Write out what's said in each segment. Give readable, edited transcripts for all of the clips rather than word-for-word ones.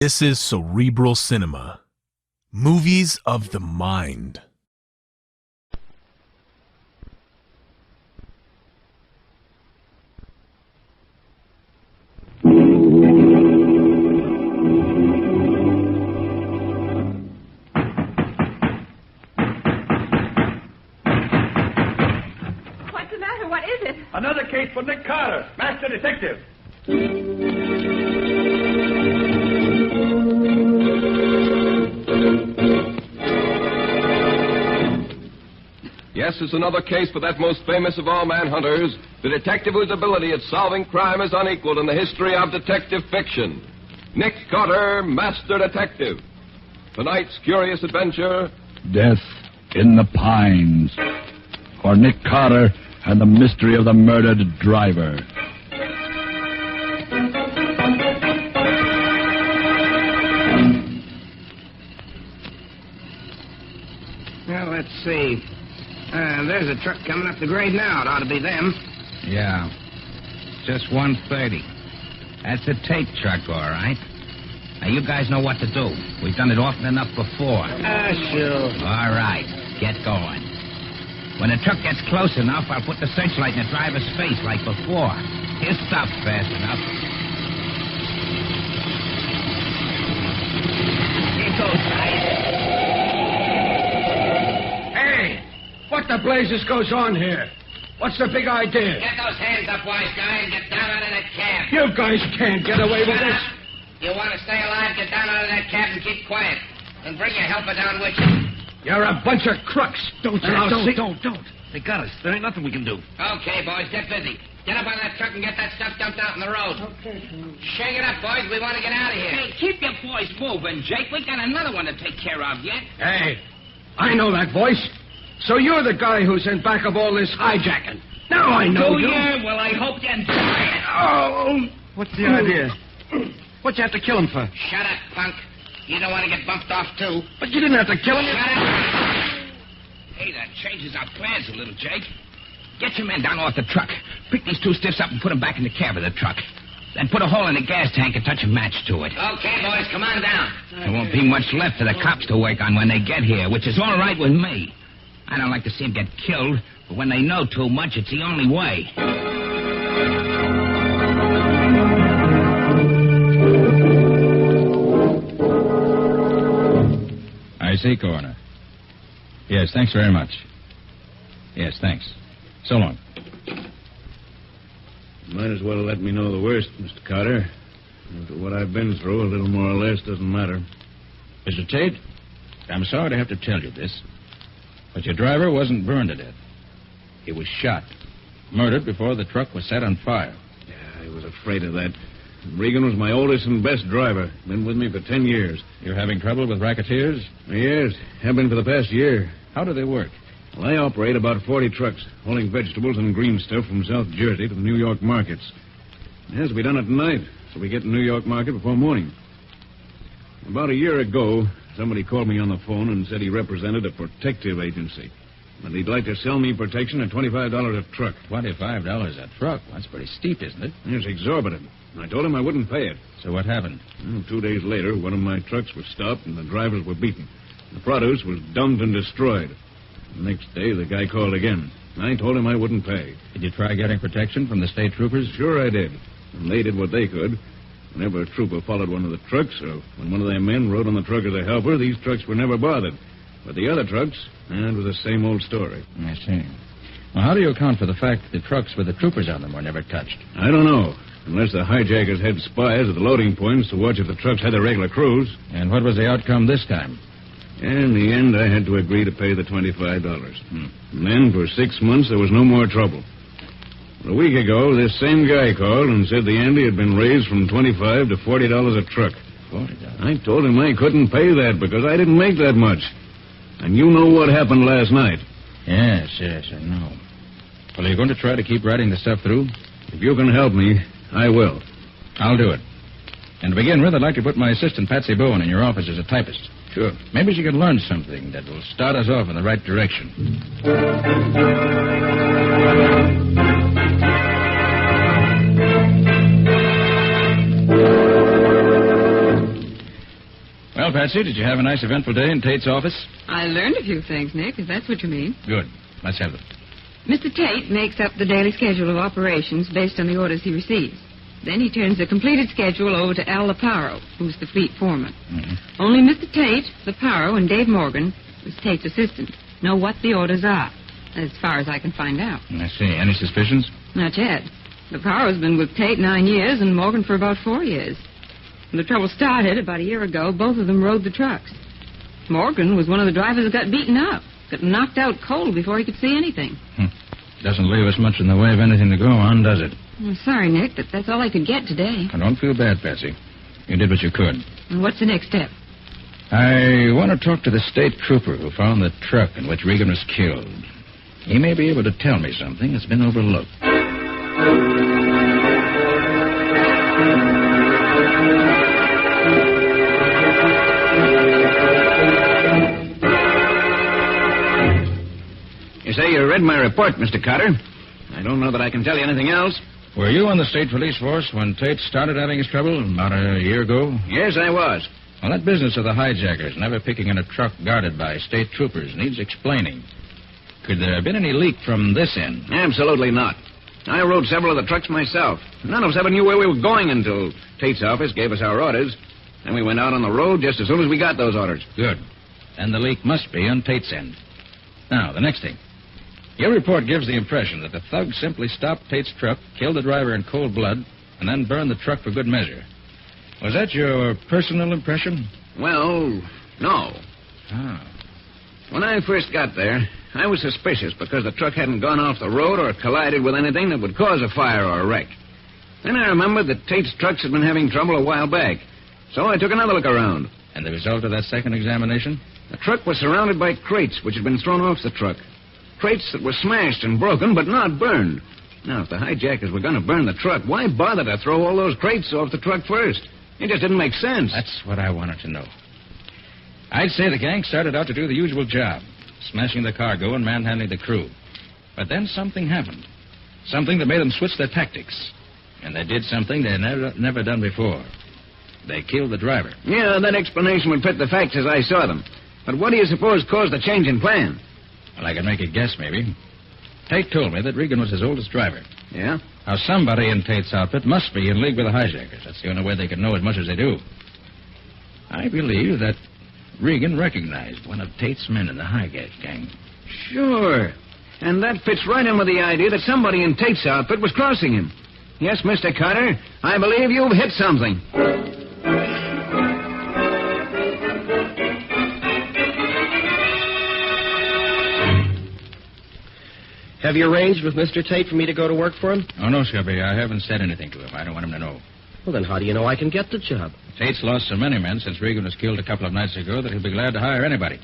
This is Cerebral Cinema. Movies of the mind. What's the matter? What is it? Another case for Nick Carter, master detective. Yes, it's another case for that most famous of all manhunters, the detective whose ability at solving crime is unequaled in the history of detective fiction. Nick Carter, master detective. Tonight's curious adventure... Death in the Pines. For Nick Carter and the mystery of the murdered driver. Well, let's see. There's a truck coming up the grade now. It ought to be them. Yeah. Just 1:30. That's a Tate truck, all right. Now, you guys know what to do. We've done it often enough before. Sure. All right. Get going. When the truck gets close enough, I'll put the searchlight in the driver's face like before. He'll stop fast enough. Here goes, guys. Hey, what the blazes goes on here? What's the big idea? Get those hands up, wise guy, and get down out of that cab. You guys can't get away with Shut this. up. You want to stay alive, get down out of that cab and keep quiet. And bring your helper down with you. You're a bunch of crooks. Don't you know? Don't. They got us. There ain't nothing we can do. Okay, boys, get busy. Get up on that truck and get that stuff dumped out in the road. Okay. Shake it up, boys. We want to get out of here. Hey, keep your boys moving, Jake. We got another one to take care of yet. Hey, I know that voice. So you're the guy who's in back of all this hijacking. Now I know Do you. you? Well, I hope you enjoy it. Oh! What's the idea? What'd you have to kill him for? Shut up, punk. You don't want to get bumped off, too. But you didn't have to kill him. Shut up. Hey, that changes our plans a little, Jake. Get your men down off the truck. Pick these two stiffs up and put them back in the cab of the truck. Then put a hole in the gas tank and touch a match to it. Okay, boys, come on down. There won't be much left for the cops to work on when they get here, which is all right with me. I don't like to see them get killed, but when they know too much, it's the only way. I see, Coroner. Yes, thanks very much. Yes, thanks. So long. Might as well let me know the worst, Mr. Carter. After what I've been through, a little more or less doesn't matter. Mr. Tate, I'm sorry to have to tell you this, but your driver wasn't burned to death. He was shot. Murdered before the truck was set on fire. Yeah, I was afraid of that. Regan was my oldest and best driver. Been with me for 10 years. You're having trouble with racketeers? Yes, have been for the past year. How do they work? Well, I operate about 40 trucks, hauling vegetables and green stuff from South Jersey to the New York markets. It has to be done at night, so we get to the New York market before morning. About a year ago, somebody called me on the phone and said he represented a protective agency. And he'd like to sell me protection at $25 a truck. $25 a truck? That's pretty steep, isn't it? It's exorbitant. I told him I wouldn't pay it. So what happened? Well, 2 days later, one of my trucks was stopped and the drivers were beaten. The produce was dumped and destroyed. The next day, the guy called again. I told him I wouldn't pay. Did you try getting protection from the state troopers? Sure I did. And they did what they could. Whenever a trooper followed one of the trucks, or when one of their men rode on the truck as a helper, these trucks were never bothered. But the other trucks, it was the same old story. I see. Well, how do you account for the fact that the trucks with the troopers on them were never touched? I don't know. Unless the hijackers had spies at the loading points to watch if the trucks had their regular crews. And what was the outcome this time? In the end, I had to agree to pay the $25. And then, for 6 months, there was no more trouble. A week ago, this same guy called and said the ante had been raised from $25 to $40 a truck. $40? I told him I couldn't pay that because I didn't make that much. And you know what happened last night. Yes, I know. Well, are you going to try to keep riding the stuff through? If you can help me, I will. I'll do it. And to begin with, I'd like to put my assistant, Patsy Bowen, in your office as a typist. Sure. Maybe she could learn something that will start us off in the right direction. Well, Patsy, did you have a nice eventful day in Tate's office? I learned a few things, Nick, if that's what you mean. Good. Let's have them. Mr. Tate makes up the daily schedule of operations based on the orders he receives. Then he turns the completed schedule over to Al Leparo, who's the fleet foreman. Mm-hmm. Only Mr. Tate, Leparo, and Dave Morgan, who's Tate's assistant, know what the orders are, as far as I can find out. I see. Any suspicions? Not yet. Leparo's been with Tate 9 years and Morgan for about 4 years. When the trouble started about a year ago, both of them rode the trucks. Morgan was one of the drivers that got beaten up, got knocked out cold before he could see anything. Doesn't leave us much in the way of anything to go on, does it? I'm sorry, Nick, but that's all I could get today. Don't feel bad, Patsy. You did what you could. And what's the next step? I want to talk to the state trooper who found the truck in which Regan was killed. He may be able to tell me something that's been overlooked. You say you read my report, Mr. Carter. I don't know that I can tell you anything else. Were you on the state police force when Tate started having his trouble about a year ago? Yes, I was. Well, that business of the hijackers never picking in a truck guarded by state troopers needs explaining. Could there have been any leak from this end? Absolutely not. I rode several of the trucks myself. None of us ever knew where we were going until Tate's office gave us our orders. Then we went out on the road just as soon as we got those orders. Good. Then the leak must be on Tate's end. Now, the next thing. Your report gives the impression that the thugs simply stopped Tate's truck, killed the driver in cold blood, and then burned the truck for good measure. Was that your personal impression? Well, no. Ah. When I first got there, I was suspicious because the truck hadn't gone off the road or collided with anything that would cause a fire or a wreck. Then I remembered that Tate's trucks had been having trouble a while back, so I took another look around. And the result of that second examination? The truck was surrounded by crates which had been thrown off the truck. Crates that were smashed and broken, but not burned. Now, if the hijackers were going to burn the truck, why bother to throw all those crates off the truck first? It just didn't make sense. That's what I wanted to know. I'd say the gang started out to do the usual job, smashing the cargo and manhandling the crew. But then something happened. Something that made them switch their tactics. And they did something they'd never done before. They killed the driver. Yeah, that explanation would fit the facts as I saw them. But what do you suppose caused the change in plan? Well, I could make a guess, maybe. Tate told me that Regan was his oldest driver. Yeah? Now, somebody in Tate's outfit must be in league with the hijackers. That's the only way they can know as much as they do. I believe that Regan recognized one of Tate's men in the hijack gang. Sure. And that fits right in with the idea that somebody in Tate's outfit was crossing him. Yes, Mr. Carter, I believe you've hit something. Have you arranged with Mr. Tate for me to go to work for him? Oh, no, Scubby. I haven't said anything to him. I don't want him to know. Well, then how do you know I can get the job? Tate's lost so many men since Regan was killed a couple of nights ago that he'll be glad to hire anybody.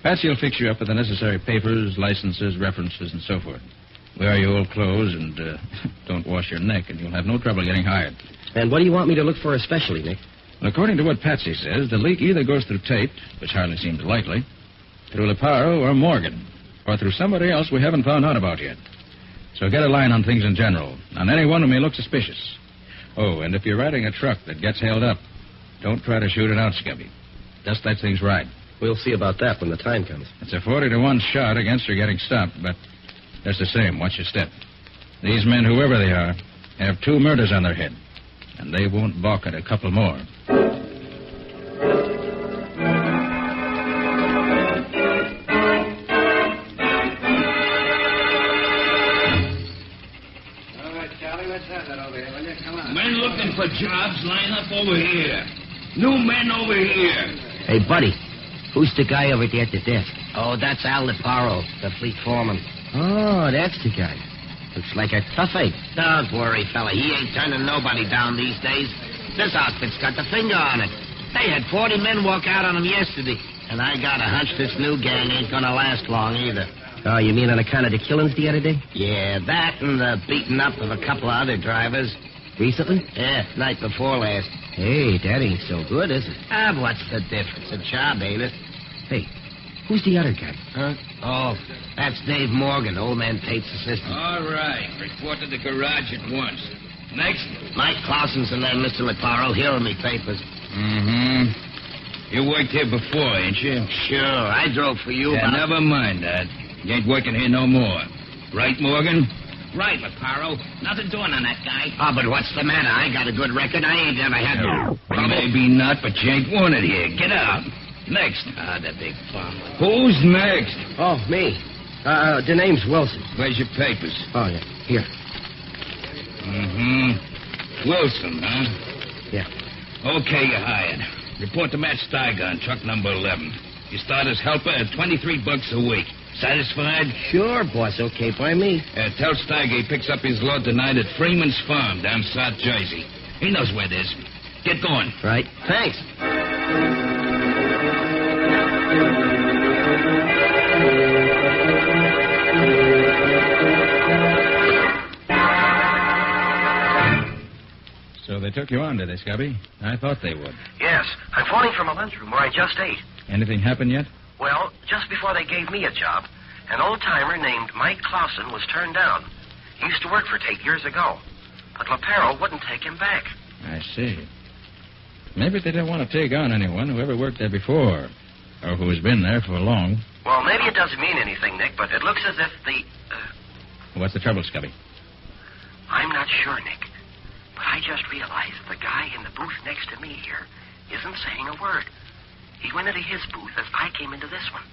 Patsy will fix you up with the necessary papers, licenses, references, and so forth. Wear your old clothes and don't wash your neck, and you'll have no trouble getting hired. And what do you want me to look for especially, Nick? Well, according to what Patsy says, the leak either goes through Tate, which hardly seems likely, through Leparo or Morgan, or through somebody else we haven't found out about yet. So get a line on things in general, on anyone who may look suspicious. Oh, and if you're riding a truck that gets held up, don't try to shoot it out, Scubby. Just let things ride. We'll see about that when the time comes. It's a 40-to-1 shot against her getting stopped, but just the same, watch your step. These men, whoever they are, have 2 murders on their head, and they won't balk at a couple more. Men looking for jobs, line up over here. New men over here. Hey, buddy, who's the guy over there at the desk? Oh, that's Al Leparo, the fleet foreman. Oh, that's the guy. Looks like a tough egg. Don't worry, fella. He ain't turning nobody down these days. This outfit's got the finger on it. They had 40 men walk out on him yesterday. And I got a hunch this new gang ain't gonna last long either. Oh, you mean on account of the killings the other day? Yeah, that and the beating up of a couple of other drivers. Recently? Yeah, night before last. Hey, that ain't so good, is it? Ah, what's the difference? A job, ain't it? Hey, who's the other guy? Huh? Oh, that's Dave Morgan, old man Tate's assistant. All right. Report to the garage at once. Next. Mike Clausen's the name, Mr. Leparo. Here are me papers. Mm-hmm. You worked here before, ain't you? Sure, I drove for you. Yeah, never mind that. You ain't working here no more. Right, Morgan? Right, Leparo. Nothing doing on that guy. Oh, but what's the matter? I got a good record. I ain't never had no trouble. Maybe not, but you ain't wanted here. Get out. Next. Ah, the big farmer. Who's next? Oh, me. The name's Wilson. Where's your papers? Oh, yeah. Here. Mm-hmm. Wilson, huh? Yeah. Okay, you're hired. Report to Matt Steiger on truck number 11. You start as helper at $23 a week. Satisfied? Sure, boss. Okay by me. Tell Steiger he picks up his load tonight at Freeman's Farm down South Jersey. He knows where it is. Get going. Right. Thanks. So they took you on, did they, Scubby? I thought they would. Yes. I'm phoning from a lunchroom where I just ate. Anything happened yet? Well, just before they gave me a job, an old-timer named Mike Clausen was turned down. He used to work for Tate years ago. But Leparo wouldn't take him back. I see. Maybe they didn't want to take on anyone who ever worked there before, or who has been there for long. Well, maybe it doesn't mean anything, Nick, but it looks as if What's the trouble, Scubby? I'm not sure, Nick. But I just realized the guy in the booth next to me here isn't saying a word. He went into his booth as I came into this one.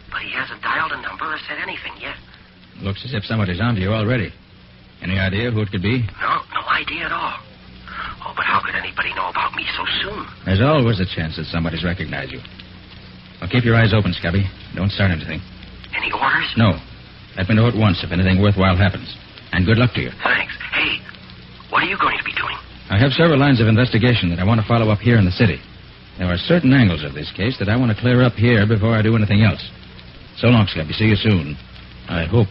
But he hasn't dialed a number or said anything yet. Looks as if somebody's onto you already. Any idea who it could be? No idea at all. Oh, but how could anybody know about me so soon? There's always a chance that somebody's recognized you. Well, keep your eyes open, Scubby. Don't start anything. Any orders? No. Let me know at once if anything worthwhile happens. And good luck to you. Thanks. Hey, what are you going to be doing? I have several lines of investigation that I want to follow up here in the city. There are certain angles of this case that I want to clear up here before I do anything else. So long, Scubby. See you soon. I hope.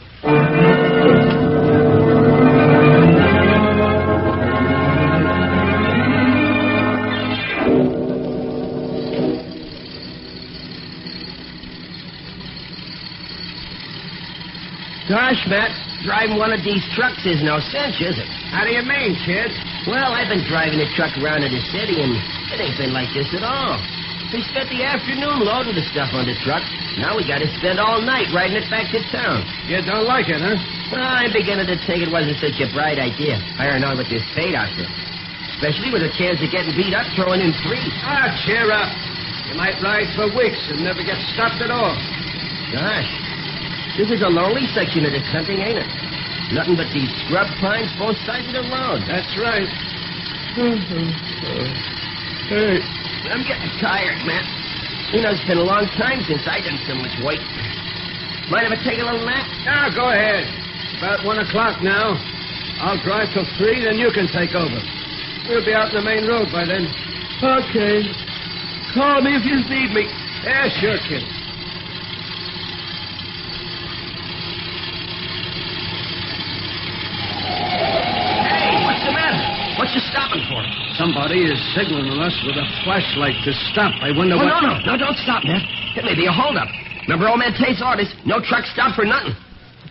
Gosh, Matt, driving one of these trucks is no cinch, is it? How do you mean, kid? Well, I've been driving a truck around in the city, and it ain't been like this at all. We spent the afternoon loading the stuff on the truck. Now we got to spend all night riding it back to town. You don't like it, huh? Well, I'm beginning to think it wasn't such a bright idea, hiring on with this Tate outfit. Especially with a chance of getting beat up throwing in three. Ah, cheer up. You might ride for weeks and never get stopped at all. Gosh, this is a lonely section of the country, ain't it? Nothing but these scrub pines both sides of the road. That's right. Hey, I'm getting tired, man. You know, it's been a long time since I done so much weight. Mind if I take a little nap? Ah, go ahead. About 1 o'clock now. I'll drive till 3, then you can take over. We'll be out in the main road by then. Okay. Call me if you need me. Yeah, sure, kid. Hey, what's the matter? What you stopping for? Somebody is signaling us with a flashlight to stop. I wonder Oh, what... no, don't stop, man. It may be a holdup. Remember old man Tate's orders? No truck stop for nothing.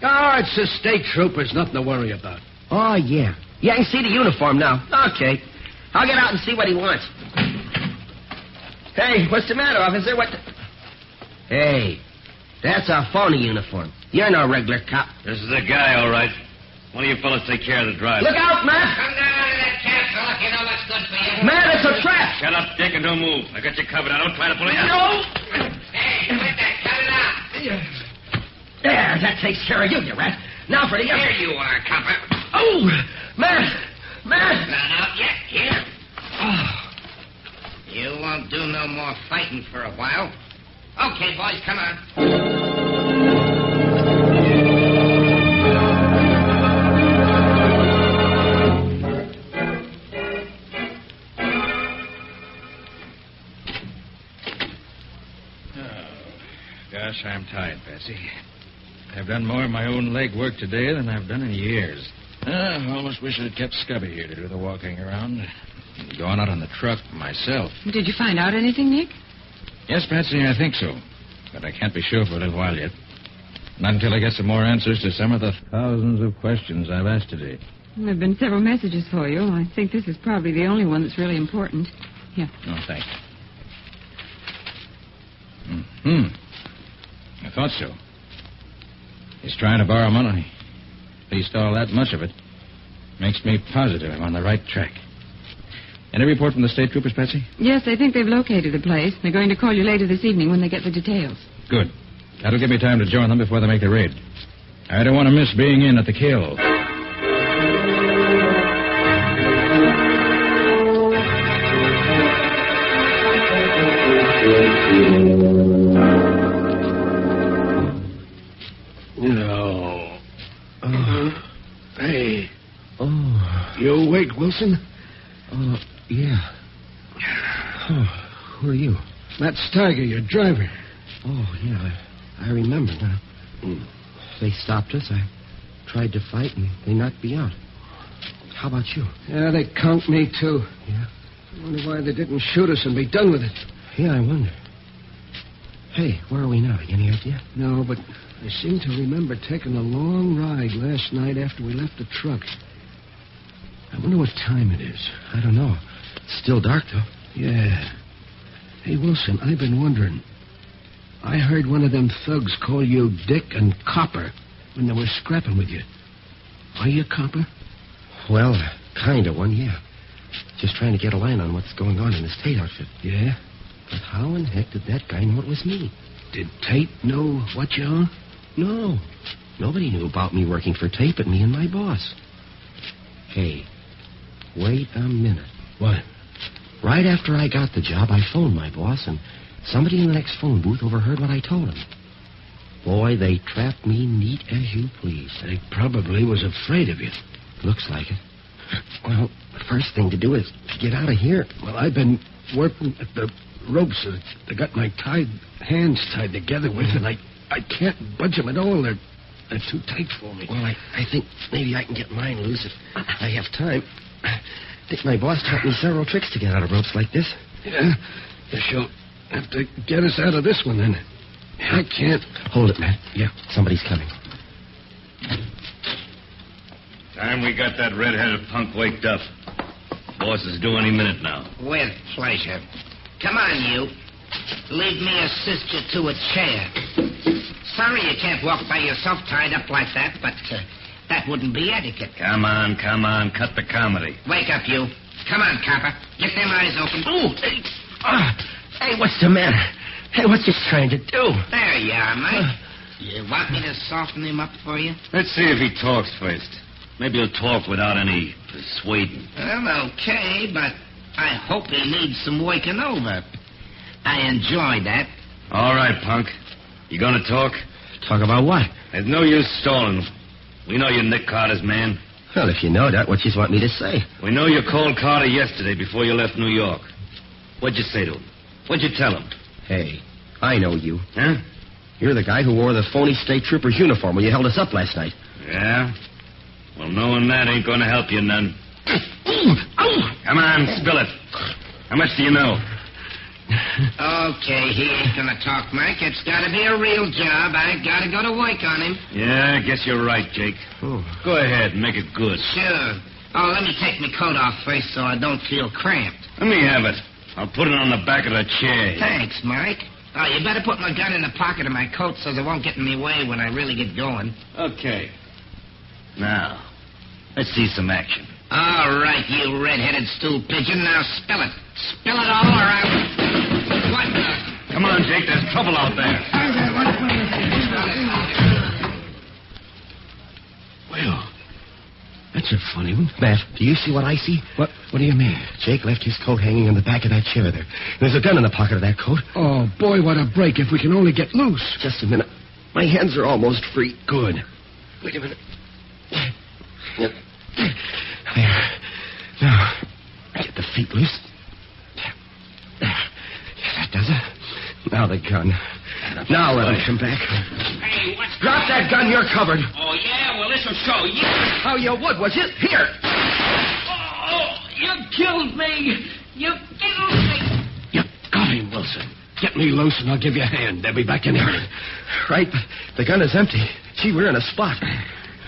Oh, it's the state troopers. Nothing to worry about. Oh, yeah. Yeah, I can see the uniform now. Okay. I'll get out and see what he wants. Hey, what's the matter, officer? What the... Hey, that's a phony uniform. You're no regular cop. This is the guy, all right. One of you fellas take care of the driver. Look out, Matt! Come down out of that cab, fella. You know what's good for you. Matt, it's a trap! Shut up, Dick, and don't move. I got you covered. Now, don't try to pull it out. No! Hey, quit that. Cut it out. There, that takes care of you, you rat. Now for the other. Here you are, copper. Oh! Matt! Not out yet. Here. You won't do no more fighting for a while. Okay, boys, come on. Gosh, I'm tired, Patsy. I've done more of my own leg work today than I've done in years. I almost wish I'd kept Scubby here to do the walking around. Going out on the truck myself. Did you find out anything, Nick? Yes, Patsy, I think so. But I can't be sure for a little while yet. Not until I get some more answers to some of the thousands of questions I've asked today. There have been several messages for you. I think this is probably the only one that's really important. Here. Oh, thanks. I thought so. He's trying to borrow money. At least all that much of it. Makes me positive I'm on the right track. Any report from the state troopers, Patsy? Yes, they think they've located the place. They're going to call you later this evening when they get the details. Good. That'll give me time to join them before they make the raid. I don't want to miss being in at the kill. No. Hey. Oh. You awake, Wilson? Yeah. Oh, who are you? Matt Steiger, your driver. Oh, yeah, I remember now. They stopped us. I tried to fight, and they knocked me out. How about you? Yeah, they conked me, too. Yeah? I wonder why they didn't shoot us and be done with it. Yeah, I wonder. Hey, where are we now? Any idea? No, but I seem to remember taking a long ride last night after we left the truck. I wonder what time it is. I don't know. It's still dark, though. Yeah. Hey, Wilson, I've been wondering. I heard one of them thugs call you Dick and Copper when they were scrapping with you. Are you a copper? Well, kind of one, yeah. Just trying to get a line on what's going on in this Tate outfit. Yeah? But how in heck did that guy know it was me? Did Tate know what you are? No. Nobody knew about me working for Tate but me and my boss. Hey, wait a minute. What? Right after I got the job, I phoned my boss, and somebody in the next phone booth overheard what I told him. Boy, they trapped me neat as you please. They probably was afraid of you. Looks like it. Well, the first thing to do is to get out of here. Well, I've been working at the ropes. They got my hands tied together with, and I can't budge them at all. They're too tight for me. Well, I think maybe I can get mine loose if I have time. I think my boss taught me several tricks to get out of ropes like this. Yeah? Guess you'll have to get us out of this one, then. I can't. Hold it, Matt. Yeah. Somebody's coming. Time we got that red-headed punk waked up. Boss is due any minute now. With pleasure. Come on, you. Leave me assist you to a chair. Sorry you can't walk by yourself tied up like that, but that wouldn't be etiquette. Come on. Cut the comedy. Wake up, you. Come on, copper. Get them eyes open. Oh, hey, what's the matter? Hey, what's he trying to do? There you are, Mike. You want me to soften him up for you? Let's see if he talks first. Maybe he'll talk without any persuading. Well, okay, but I hope he needs some waking over. I enjoy that. All right, punk. You gonna talk? Talk about what? There's no use stalling. We know you're Nick Carter's man. Well, if you know that, what you want me to say? We know you called Carter yesterday before you left New York. What'd you say to him? What'd you tell him? Hey, I know you. Huh? You're the guy who wore the phony state trooper's uniform when you held us up last night. Yeah? Well, knowing that ain't gonna help you none. Come on, spill it. How much do you know? Okay, he ain't gonna talk, Mike. It's gotta be a real job. I gotta go to work on him. Yeah, I guess you're right, Jake. Go ahead, make it good. Sure. Oh, let me take my coat off first so I don't feel cramped. Let me have it. I'll put it on the back of the chair. Thanks, Mike. Oh, you better put my gun in the pocket of my coat so they won't get in my way when I really get going. Okay. Now, let's see some action. All right, you red-headed stool pigeon. Now spill it. Spill it all around. What the... Come on, Jake. There's trouble out there. Well, that's a funny one. Matt, do you see what I see? What do you mean? Jake left his coat hanging in the back of that chair there. There's a gun in the pocket of that coat. Oh, boy, what a break if we can only get loose. Just a minute. My hands are almost free. Good. Wait a minute. There. Now, get the feet loose. There. Yeah, that does it. Now the gun. Now let him come back. Hey, what's... Drop that gun, you're covered. Oh, yeah? Well, this'll show. Yeah. How you would, was it? Here. Oh, you killed me. You killed me. You got him, Wilson. Get me loose and I'll give you a hand. They'll be back in here. Right, but the gun is empty. Gee, we're in a spot.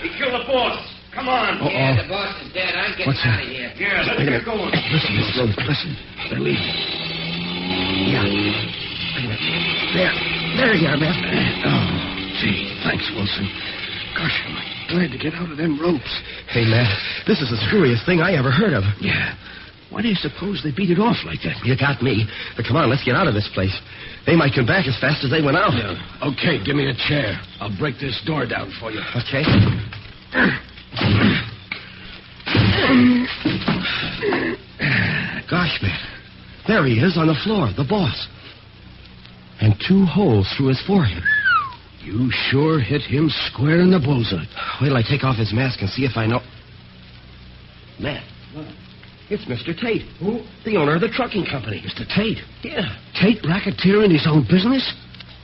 He killed the boss. Come on. Uh-oh. Yeah, the boss is dead. I'm getting What's out that? of here. Yeah, let's get going. Listen, Wilson. Listen. They're leaving. Yeah. Wait a minute. There. There you are, man. Oh, gee, thanks, Wilson. Gosh, I'm glad to get out of them ropes. Hey, Matt, this is the screwiest thing I ever heard of. Yeah. Why do you suppose they beat it off like that? You got me. But come on, let's get out of this place. They might come back as fast as they went out. Okay, give me a chair. I'll break this door down for you. Okay. Gosh, Matt. There he is on the floor, the boss. And 2 holes through his forehead. You sure hit him square in the bullseye. Wait till I take off his mask and see if I know... Matt. It's Mr. Tate. Who? The owner of the trucking company. Mr. Tate? Yeah. Tate racketeering his own business?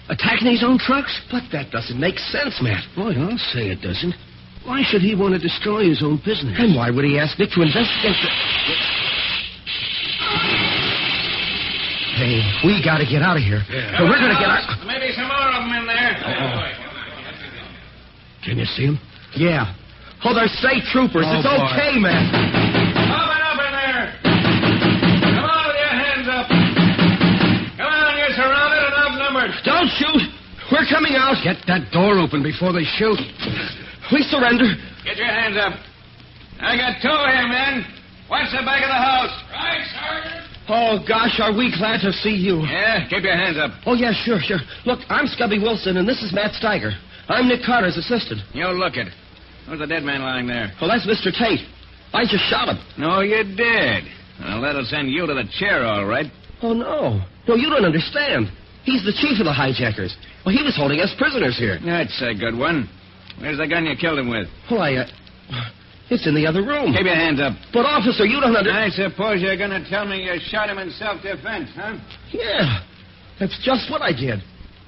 Attacking his own trucks? But that doesn't make sense, Matt. Boy, I'll say it doesn't. Why should he want to destroy his own business? And why would he ask Nick to investigate the... Hey, we got to get out of here. Yeah. We're going to get out... Maybe some more of them in there. Can you see him? Yeah. Oh, they're state troopers. Oh, it's boy. okay, man. Open up in there. Come on with your hands up. Come on, you're surrounded and outnumbered. Don't shoot. We're coming out. Get that door open before they shoot. We surrender. Get your hands up. I got 2 here, men. Watch the back of the house. Right, Sergeant. Oh, gosh, are we glad to see you. Yeah, keep your hands up. Oh, yeah, sure. Look, I'm Scubby Wilson, and this is Matt Steiger. I'm Nick Carter's assistant. You look it. Who's the dead man lying there? Well, that's Mr. Tate. I just shot him. No, you did. Well, that'll send you to the chair, all right. Oh, no. No, you don't understand. He's the chief of the hijackers. Well, he was holding us prisoners here. That's a good one. Where's the gun you killed him with? Well, it's in the other room. Keep your hands up. But, officer, you don't understand. I suppose you're going to tell me you shot him in self-defense, huh? Yeah, that's just what I did.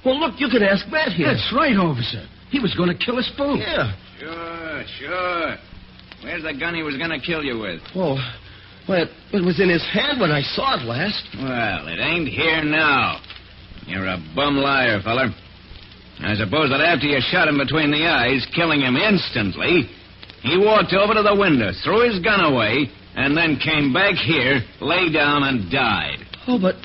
Well, look, you can ask Matt here. That's right, officer. He was going to kill us both. Yeah. Sure. Where's the gun he was going to kill you with? Well, it was in his hand when I saw it last. Well, it ain't here now. You're a bum liar, feller. I suppose that after you shot him between the eyes, killing him instantly, he walked over to the window, threw his gun away, and then came back here, lay down, and died. Oh, but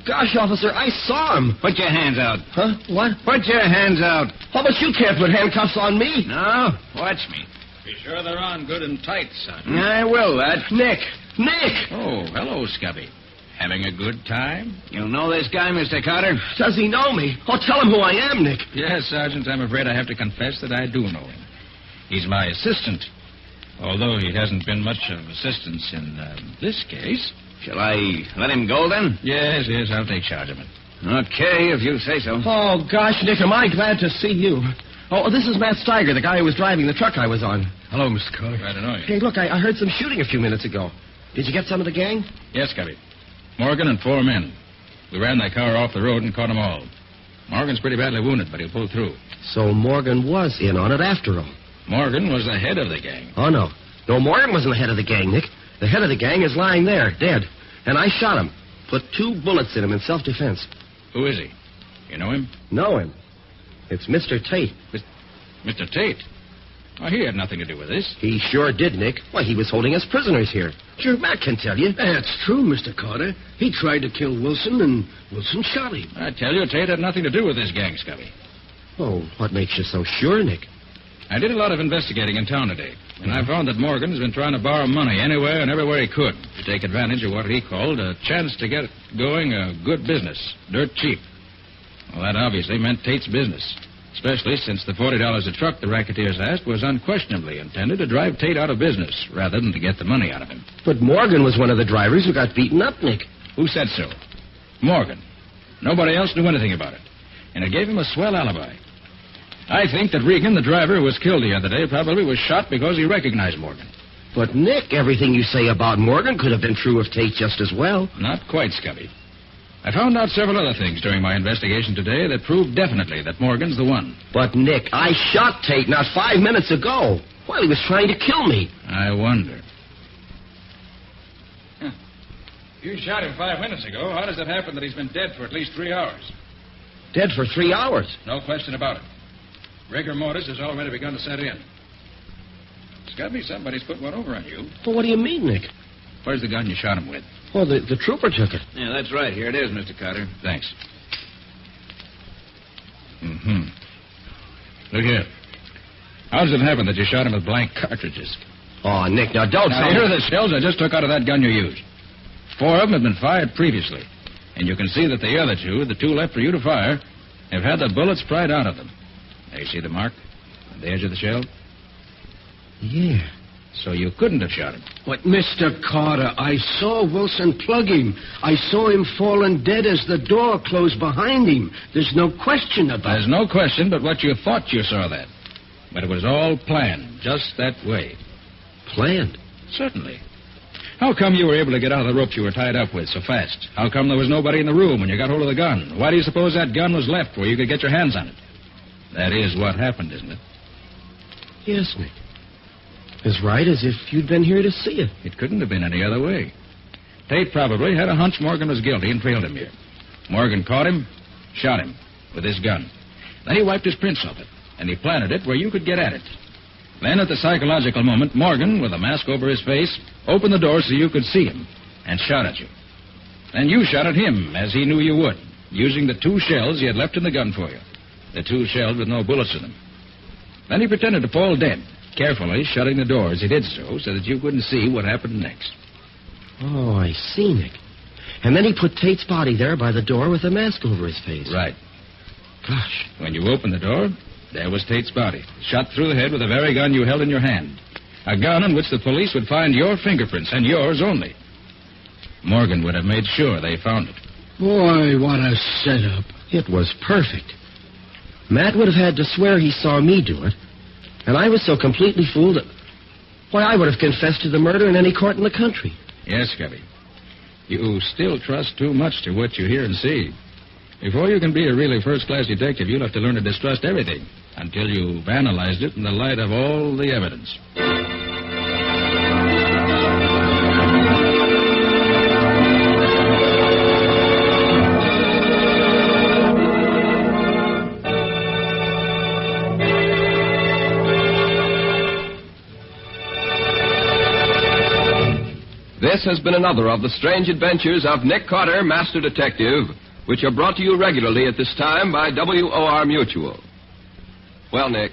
gosh, officer, I saw him. Put your hands out. Huh? What? Put your hands out. Oh, but you can't put handcuffs on me. No? Watch me. Be sure they're on good and tight, son. I will, that. Nick! Oh, hello, Scubby. Having a good time? You know this guy, Mr. Carter? Does he know me? Oh, tell him who I am, Nick. Yes, Sergeant, I'm afraid I have to confess that I do know him. He's my assistant, although he hasn't been much of assistance in this case. Shall I let him go, then? Yes, I'll take charge of him. Okay, if you say so. Oh, gosh, Nick, am I glad to see you. Oh, this is Matt Steiger, the guy who was driving the truck I was on. Hello, Mr. Carter. Glad to know you. Hey, look, I heard some shooting a few minutes ago. Did you get some of the gang? Yes, Scubby. Morgan and 4 men. We ran that car off the road and caught them all. Morgan's pretty badly wounded, but he'll pull through. So Morgan was in on it after all. Morgan was the head of the gang. Oh, no. No, Morgan wasn't the head of the gang, Nick. The head of the gang is lying there, dead. And I shot him. Put 2 bullets in him in self-defense. Who is he? You know him? Know him. It's Mr. Tate. Mr. Tate? Oh, he had nothing to do with this. He sure did, Nick. Why, he was holding us prisoners here. Sure, Matt can tell you. That's true, Mr. Carter. He tried to kill Wilson, and Wilson shot him. I tell you, Tate had nothing to do with this gang, Scubby. Oh, what makes you so sure, Nick? I did a lot of investigating in town today, and I found that Morgan's been trying to borrow money anywhere and everywhere he could to take advantage of what he called a chance to get going a good business, dirt cheap. Well, that obviously meant Tate's business, especially since the $40 a truck the racketeers asked was unquestionably intended to drive Tate out of business rather than to get the money out of him. But Morgan was one of the drivers who got beaten up, Nick. Who said so? Morgan. Nobody else knew anything about it, and it gave him a swell alibi. I think that Regan, the driver who was killed the other day, probably was shot because he recognized Morgan. But, Nick, everything you say about Morgan could have been true of Tate just as well. Not quite, Scubby. I found out several other things during my investigation today that proved definitely that Morgan's the one. But, Nick, I shot Tate not 5 minutes ago while he was trying to kill me. I wonder. You shot him 5 minutes ago. How does it happen that he's been dead for at least 3 hours? Dead for 3 hours? No question about it. Rigor mortis has already begun to set in. Scubby, somebody's put one over on you. Well, what do you mean, Nick? Where's the gun you shot him with? Well, the trooper took it. Yeah, that's right. Here it is, Mr. Carter. Thanks. Mm-hmm. Look here. How does it happen that you shot him with blank cartridges? Oh, Nick, now don't Now, tell here me. are the shells I just took out of that gun you used. 4 of them have been fired previously. And you can see that the other 2, the 2 left for you to fire, have had the bullets pried out of them. Now, you see the mark on the edge of the shell? Yeah. So you couldn't have shot him. But, Mr. Carter, I saw Wilson plug him. I saw him falling dead as the door closed behind him. There's no question about There's no question but what you thought you saw that. But it was all planned, just that way. Planned? Certainly. How come you were able to get out of the rope you were tied up with so fast? How come there was nobody in the room when you got hold of the gun? Why do you suppose that gun was left where you could get your hands on it? That is what happened, isn't it? Yes, Nick. As right as if you'd been here to see it. It couldn't have been any other way. Tate probably had a hunch Morgan was guilty and trailed him here. Morgan caught him, shot him with his gun. Then he wiped his prints off it, and he planted it where you could get at it. Then, at the psychological moment, Morgan, with a mask over his face, opened the door so you could see him and shot at you. Then you shot at him, as he knew you would, using the 2 shells he had left in the gun for you. The 2 shells with no bullets in them. Then he pretended to fall dead, carefully shutting the door as he did so that you couldn't see what happened next. Oh, I see, Nick. And then he put Tate's body there by the door with a mask over his face. Right. Gosh. When you opened the door, there was Tate's body, shot through the head with the very gun you held in your hand. A gun on which the police would find your fingerprints, and yours only. Morgan would have made sure they found it. Boy, what a setup. It was perfect. Matt would have had to swear he saw me do it. And I was so completely fooled that... Why, I would have confessed to the murder in any court in the country. Yes, Scubby. You still trust too much to what you hear and see. Before you can be a really first-class detective, you'll have to learn to distrust everything until you've analyzed it in the light of all the evidence. This has been another of the strange adventures of Nick Carter, Master Detective, which are brought to you regularly at this time by WOR Mutual. Well, Nick,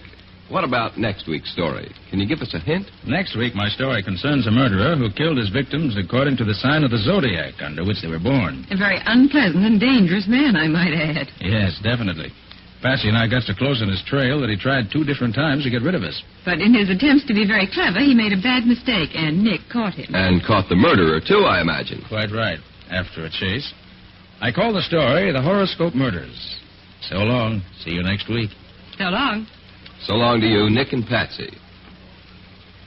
what about next week's story? Can you give us a hint? Next week, my story concerns a murderer who killed his victims according to the sign of the zodiac under which they were born. A very unpleasant and dangerous man, I might add. Yes, definitely. Patsy and I got so close on his trail that he tried 2 different times to get rid of us. But in his attempts to be very clever, he made a bad mistake, and Nick caught him. And caught the murderer, too, I imagine. Quite right. After a chase. I call the story The Horoscope Murders. So long. See you next week. So long. So long to you, Nick and Patsy.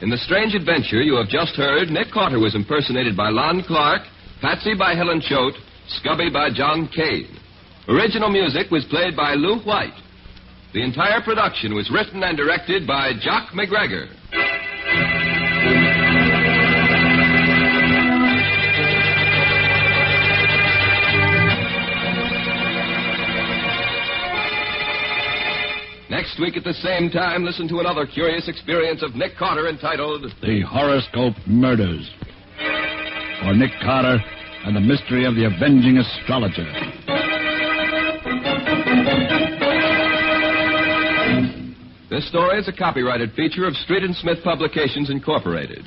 In the strange adventure you have just heard, Nick Carter was impersonated by Lon Clark, Patsy by Helen Choate, Scubby by John Kane. Original music was played by Lou White. The entire production was written and directed by Jock McGregor. Next week at the same time, listen to another curious experience of Nick Carter entitled The Horoscope Murders. For Nick Carter and the Mystery of the Avenging Astrologer. This story is a copyrighted feature of Street and Smith Publications, Incorporated.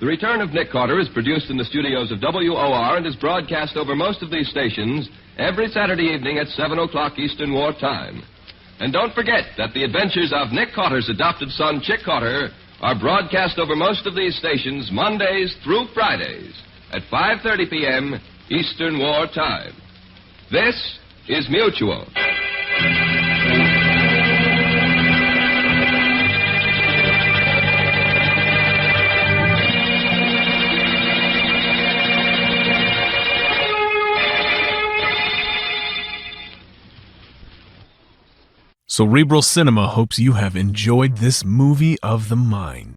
The Return of Nick Carter is produced in the studios of WOR and is broadcast over most of these stations every Saturday evening at 7 o'clock Eastern War Time. And don't forget that the adventures of Nick Carter's adopted son, Chick Carter, are broadcast over most of these stations Mondays through Fridays at 5:30 p.m. Eastern War Time. This is Mutual. Cerebral Cinema hopes you have enjoyed this movie of the mind.